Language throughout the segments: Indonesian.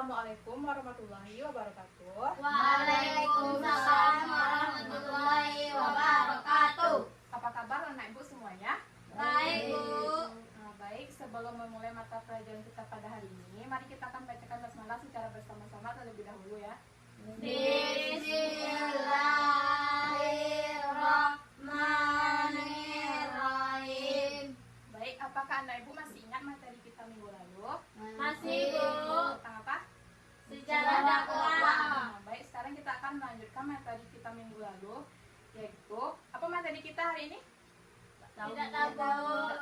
Assalamualaikum warahmatullahi wabarakatuh. Waalaikumsalam warahmatullahi wabarakatuh. Apa kabar anak ibu semuanya? Baik, Bu. Baik, sebelum memulai mata pelajaran kita pada hari ini, mari kita akan bacakan basmalah secara bersama-sama terlebih dahulu ya. Bismillahirrahmanirrahim. Baik, apakah anak ibu masih ingat materi kita minggu lalu? Masih, Bu. Tentang apa? Sejarah dakwah. Baik, sekarang kita akan melanjutkan materi kita minggu lalu, yaitu apa materi kita hari ini? Tidak tahu. Tidak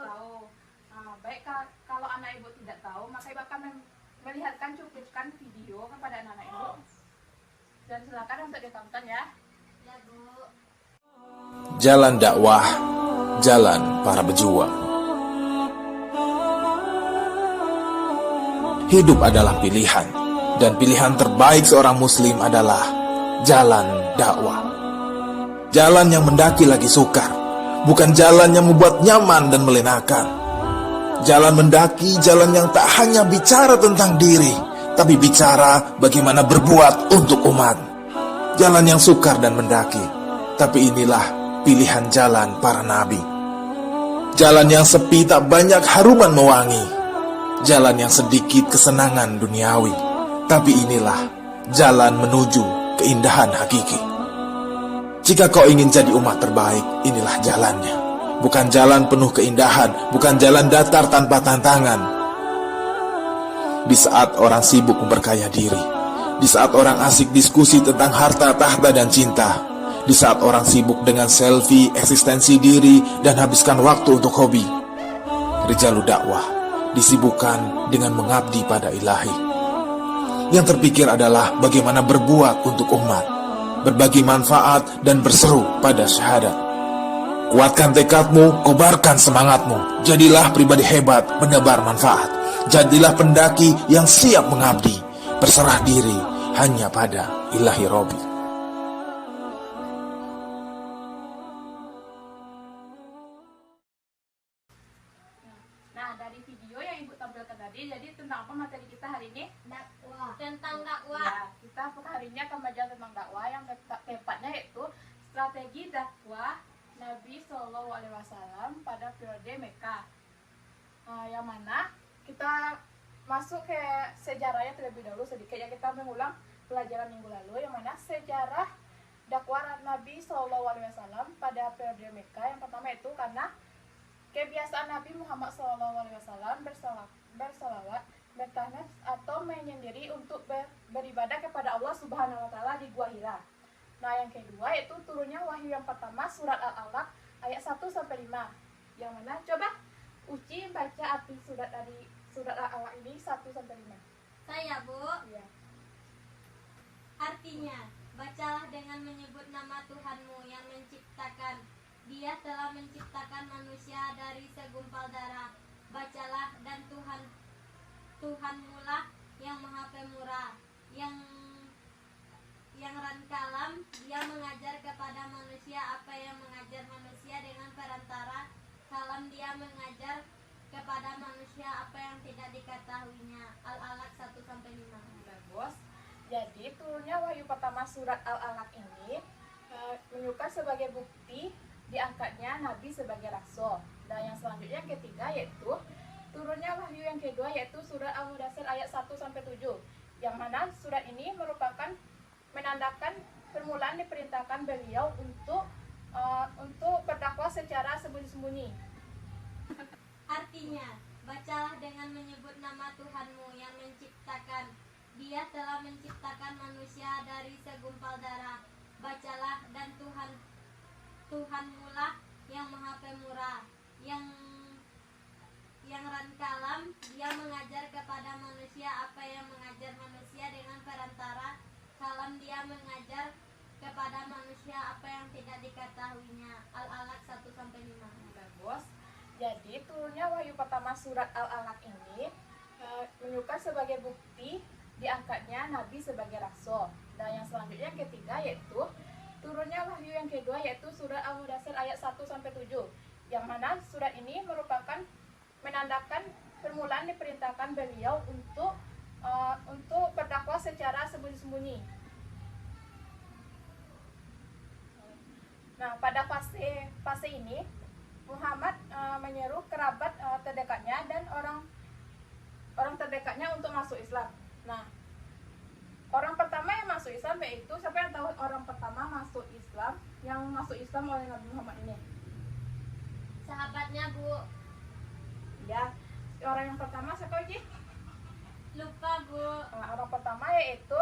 tahu. Baik, kalau anak ibu tidak tahu, maka ibu akan melihatkan cuplikan video kepada anak-anak ibu. Dan silakan untuk ditonton ya. Ya, Bu. Jalan dakwah, jalan para pejuang. Hidup adalah pilihan, dan pilihan terbaik seorang muslim adalah jalan dakwah. Jalan yang mendaki lagi sukar, bukan jalan yang membuat nyaman dan melenakan. Jalan mendaki, jalan yang tak hanya bicara tentang diri, tapi bicara bagaimana berbuat untuk umat. Jalan yang sukar dan mendaki, tapi inilah pilihan jalan para nabi. Jalan yang sepi tak banyak haruman mewangi. Jalan yang sedikit kesenangan duniawi, tapi inilah jalan menuju keindahan hakiki. Jika kau ingin jadi umat terbaik, inilah jalannya. Bukan jalan penuh keindahan, bukan jalan datar tanpa tantangan. Di saat orang sibuk memperkaya diri, di saat orang asik diskusi tentang harta, tahta, dan cinta, di saat orang sibuk dengan selfie, eksistensi diri, dan habiskan waktu untuk hobi, Rijalud dakwah disibukkan dengan mengabdi pada ilahi. Yang terpikir adalah bagaimana berbuat untuk umat, berbagi manfaat, dan berseru pada syahadat. Kuatkan tekadmu, kobarkan semangatmu. Jadilah pribadi hebat, menebar manfaat. Jadilah pendaki yang siap mengabdi, berserah diri hanya pada ilahi Robi. Nah, dari video yang ibu tampilkan tadi, jadi tentang apa materi kita hari ini? Dakwah. Tentang dakwah. Ya, kita hari ini akan belajar tentang dakwah yang tepatnya yaitu strategi dakwah Nabi Shallallahu Alaihi Wasallam pada periode Mekah. Yang mana kita masuk ke sejarahnya terlebih dahulu sedikit ya, kita mengulang pelajaran minggu lalu yang mana sejarah dakwah Nabi Shallallahu Alaihi Wasallam pada periode Mekah. Yang pertama itu karena kebiasaan Nabi Muhammad SAW bersalawat, bertahmid atau menyendiri untuk beribadah kepada Allah Subhanahu Wa Taala di Gua Hira. Nah, yang kedua yaitu turunnya wahyu yang pertama surat Al-Alaq ayat 1-5. Yang mana coba Uci baca arti surat dari surat Al-Alaq ini 1-5. Saya, Bu. Iya. Artinya, bacalah dengan menyebut nama Tuhanmu yang menciptakan. Dia telah menciptakan manusia dari segumpal darah. Bacalah, dan Tuhanmu lah yang Maha Pemurah, yang rankalam. Dia mengajar kepada manusia apa yang mengajar manusia dengan perantara kalam. Dia mengajar kepada manusia apa yang tidak diketahuinya. Al-Alaq 1-5. Bagus. Jadi turunnya wahyu pertama surat Al-Alaq ini menunjukkan sebagai bukti diangkatnya Nabi sebagai rasul. Dan yang selanjutnya yang ketiga yaitu turunnya wahyu yang kedua yaitu surat Al-Mudaththir ayat 1-7. Yang mana surat ini merupakan menandakan permulaan diperintahkan beliau untuk berdakwah secara sembunyi-sembunyi. Artinya, bacalah dengan menyebut nama Tuhanmu yang menciptakan. Dia telah menciptakan manusia dari segumpal darah. Bacalah, dan Tuhanmu lah yang Maha Pemurah, yang rankalam. Dia mengajar kepada manusia apa yang mengajar manusia dengan perantara kalam. Dia mengajar kepada manusia apa yang tidak diketahuinya. Al-Alaq 1-5. Bagus. Jadi turunnya wahyu pertama surat Al-Alaq ini menunjukkan sebagai bukti diangkatnya Nabi sebagai rasul. Dan yang selanjutnya yang ketiga yaitu turunnya wahyu yang kedua yaitu surat Al-Mudaththir ayat 1-7. Yang mana surat ini merupakan menandakan permulaan diperintahkan beliau untuk untuk berdakwah secara sembunyi-sembunyi. Nah, pada fase ini Muhammad menyeru kerabat terdekatnya dan orang terdekatnya untuk masuk Islam. Nah, orang pertama yang masuk Islam yaitu, siapa yang tahu orang pertama masuk Islam oleh Nabi Muhammad ini? Sahabatnya, Bu. Ya, orang yang pertama siapa Uji? Lupa, Bu. Orang pertama yaitu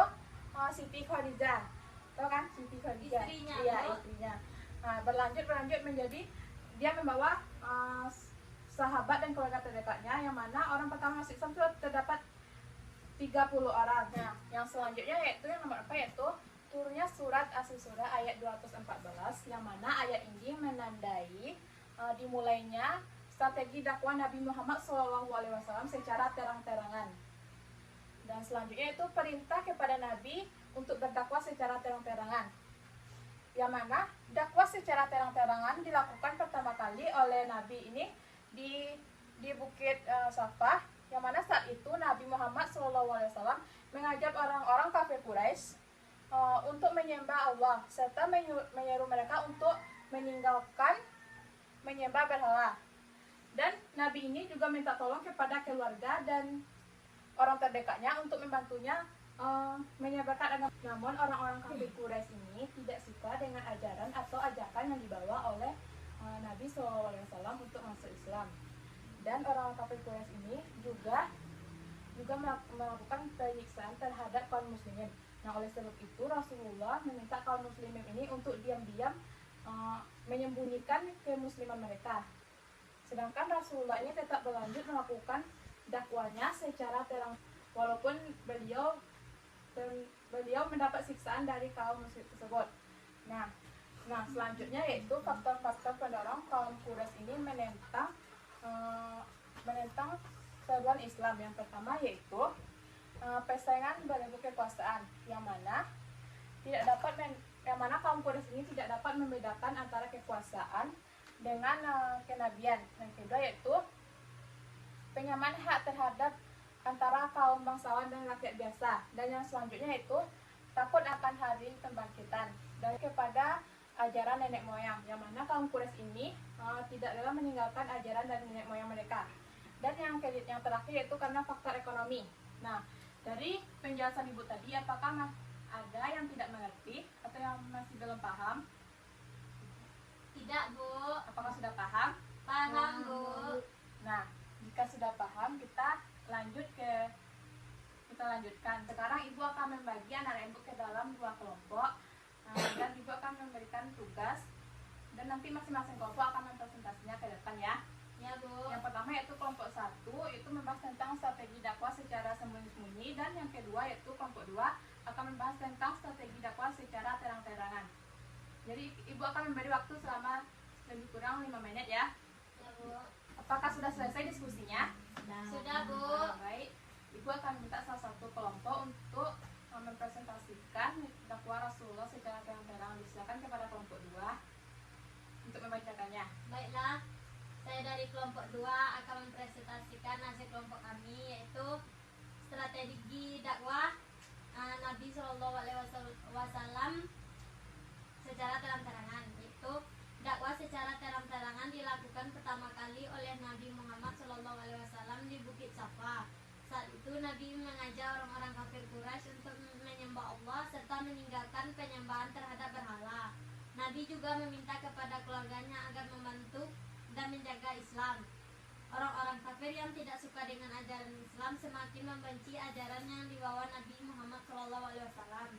Siti Khadijah. Tahu kan Siti Khadijah? Istrinya, Iya, Bu. istrinya. Nah, berlanjut menjadi dia membawa sahabat dan keluarga terdekatnya, yang mana orang pertama masuk Islam itu terdapat 30 orang. Nah, yang selanjutnya yaitu yang nomor 4 yaitu turunnya surat As-Surah ayat 214, yang mana ayat ini menandai dimulainya strategi dakwah Nabi Muhammad SAW secara terang-terangan. Dan selanjutnya itu perintah kepada Nabi untuk berdakwah secara terang-terangan, yang mana dakwah secara terang-terangan dilakukan pertama kali oleh Nabi ini di Bukit Safah, yang mana saat itu Nabi Muhammad SAW mengajak orang-orang kafir Quraisy untuk menyembah Allah serta menyeru mereka untuk meninggalkan menyembah berhala. Dan Nabi ini juga minta tolong kepada keluarga dan orang terdekatnya untuk membantunya menyebarkan agama. Namun orang-orang kafir Quraisy ini tidak suka dengan ajaran atau ajakan yang dibawa oleh Nabi SAW untuk masuk Islam. Dan orang kafir Quraisy ini juga melakukan penyiksaan terhadap kaum muslimin. Nah, oleh sebab itu Rasulullah meminta kaum muslimin ini untuk diam-diam menyembunyikan kemusliman mereka. Sedangkan Rasulullah ini tetap berlanjut melakukan dakwanya secara terang, walaupun beliau mendapat siksaan dari kaum musyrik tersebut. Nah, selanjutnya yaitu faktor-faktor pendorong kaum Quraisy ini menentang seruan Islam. Yang pertama yaitu persaingan berebut kekuasaan, yang mana kaum Quraisy ini tidak dapat membedakan antara kekuasaan dengan kenabian. Yang kedua yaitu penyamaan hak terhadap antara kaum bangsawan dan rakyat biasa. Dan yang selanjutnya yaitu takut akan hari pembangkitan dan kepada ajaran nenek moyang, yang mana kaum Quraisy ini tidak rela meninggalkan ajaran dari nenek moyang mereka. Dan yang terakhir yaitu karena faktor ekonomi. Nah, dari penjelasan Ibu tadi, apakah ada yang tidak mengerti atau yang masih belum paham? Tidak, Bu. Apakah sudah paham? Paham, Bu. Nah, jika sudah paham, kita lanjutkan. Sekarang Ibu akan membagi anak Ibu ke dalam 2 kelompok, dan Ibu akan memberikan tugas, dan nanti masing-masing kelompok akan mempresentasinya ke depan ya. Ya, Bu. Yang pertama yaitu kelompok 1 itu membahas tentang strategi dakwah secara sembunyi-sembunyi, dan yang kedua yaitu kelompok 2 akan membahas tentang strategi dakwah secara terang-terangan. Jadi Ibu akan memberi waktu selama lebih kurang 5 menit ya. Ya, Bu. Apakah sudah selesai diskusinya? Sudah, Bu. Baik, Ibu akan minta salah satu kelompok untuk mempresentasikan dakwah Rasulullah secara terang-terangan. Silakan kepada kelompok 2 untuk membacakannya. Baiklah, saya dari kelompok 2 akan mempresentasikan hasil kelompok kami, yaitu strategi dakwah Nabi SAW secara terang-terangan. Yaitu dakwah secara terang-terangan dilakukan pertama kali oleh Nabi Muhammad SAW di Bukit Safa. Saat itu Nabi mengajak orang-orang kafir Quraisy untuk menyembah Allah serta meninggalkan penyembahan terhadap berhala. Nabi juga meminta kepada keluarganya agar membantu dan menjaga Islam. Orang-orang kafir yang tidak suka dengan ajaran Islam semakin membenci ajaran yang dibawa Nabi Muhammad SAW.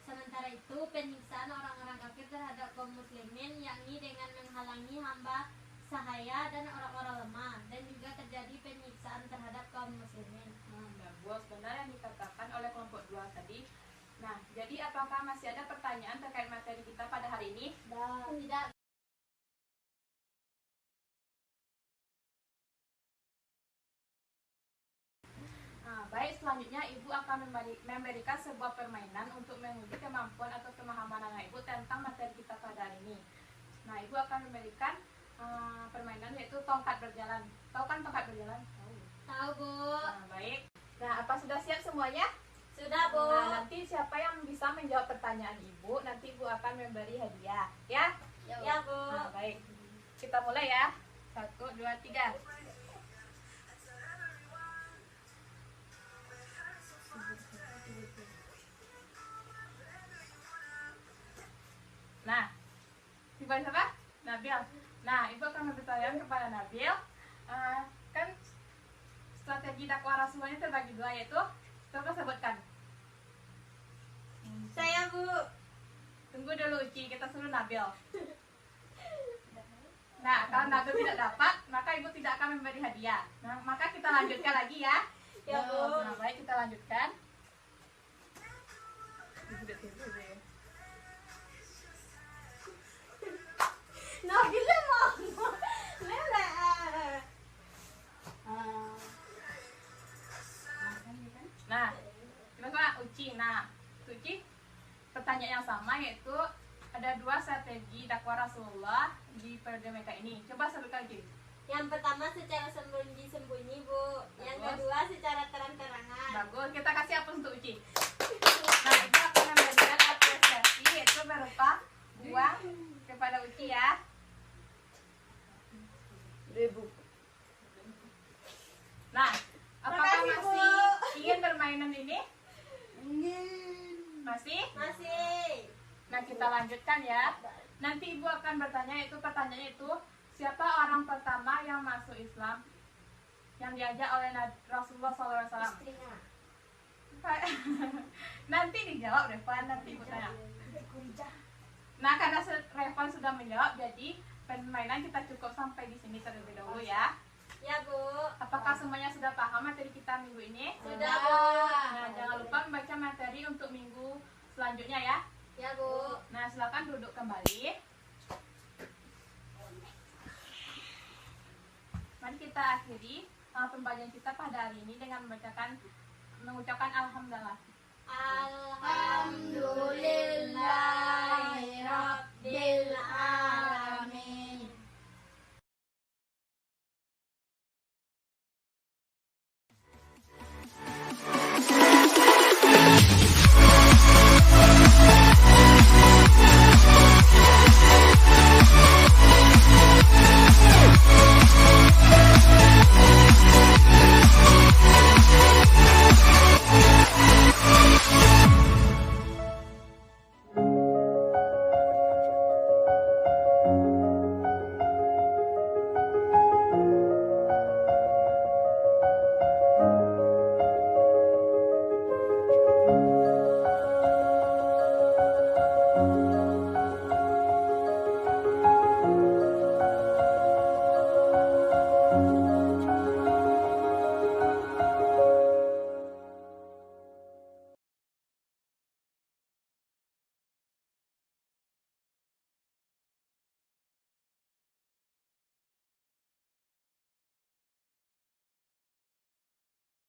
Sementara itu, penyiksaan orang-orang kafir terhadap kaum muslimin yakni dengan menghalangi hamba sahaya dan orang-orang lemah, dan juga terjadi penyiksaan terhadap kaum muslimin. Bagus, benar yang dikatakan oleh kelompok 2 tadi. Nah, jadi apakah masih ada pertanyaan terkait materi kita pada hari ini? Tidak. Baik, selanjutnya Ibu akan memberikan sebuah permainan untuk menguji kemampuan atau pemahaman anak Ibu tentang materi kita pada hari ini. Nah, Ibu akan memberikan permainan yaitu tongkat berjalan. Tahu kan tongkat berjalan? Tahu, Bu. Baik. Nah, apa sudah siap semuanya? semuanya? Sudah, Bu. Nah, nanti siapa yang bisa menjawab pertanyaan Ibu, nanti Ibu akan memberi hadiah, ya? Ya, Bu. Nah, baik. Kita mulai ya. 1, 2, 3. Nah, Ibu siapa? Nabil. Nah, Ibu akan bertanya kepada Nabil. Kan strategi dakwah Rasulullah ini terbagi dua, yaitu coba sebutkan. Saya, Bu. Tunggu dulu Uci, kita suruh Nabil. Nah, kalau Nabil tidak dapat, maka Ibu tidak akan memberi hadiah. Nah, maka kita lanjutkan lagi ya. Ya, Bu. Nah, baik, kita lanjutkan. Nabila mau. Lele. Nah, gimana Uci? Nah, Uci, pertanyaan yang sama yaitu ada dua strategi dakwah Rasulullah di periode Mekah ini. Coba sebutkan Uci. Yang pertama secara sembunyi-sembunyi, Bu. Yang Bagus. kedua secara terang-terangan. Bagus, kita kasih aplaus untuk Uci. Nah, itu akan memberikan apresiasi yaitu berupa uang kepada Uci ya. Nah, apakah Makasih, Bu. masih ingin permainan ini? Masih? Masih. Nah, kita lanjutkan ya. Nanti Ibu akan bertanya, itu pertanyaannya itu siapa orang pertama yang masuk Islam yang diajak oleh Rasulullah SAW? Nanti dijawab Revan, nanti Ibu tanya. Nah, karena Revan sudah menjawab, jadi permainan kita cukup sampai di sini terlebih dahulu ya. Ya, Bu. Apakah semuanya sudah paham materi kita minggu ini? Sudah, Bu. Nah, jangan lupa membaca materi untuk minggu selanjutnya ya. Ya, Bu. Nah, silakan duduk kembali. Mari kita akhiri pembelajaran kita pada hari ini dengan mengucapkan alhamdulillah. Alhamdulillahirabbil alamin.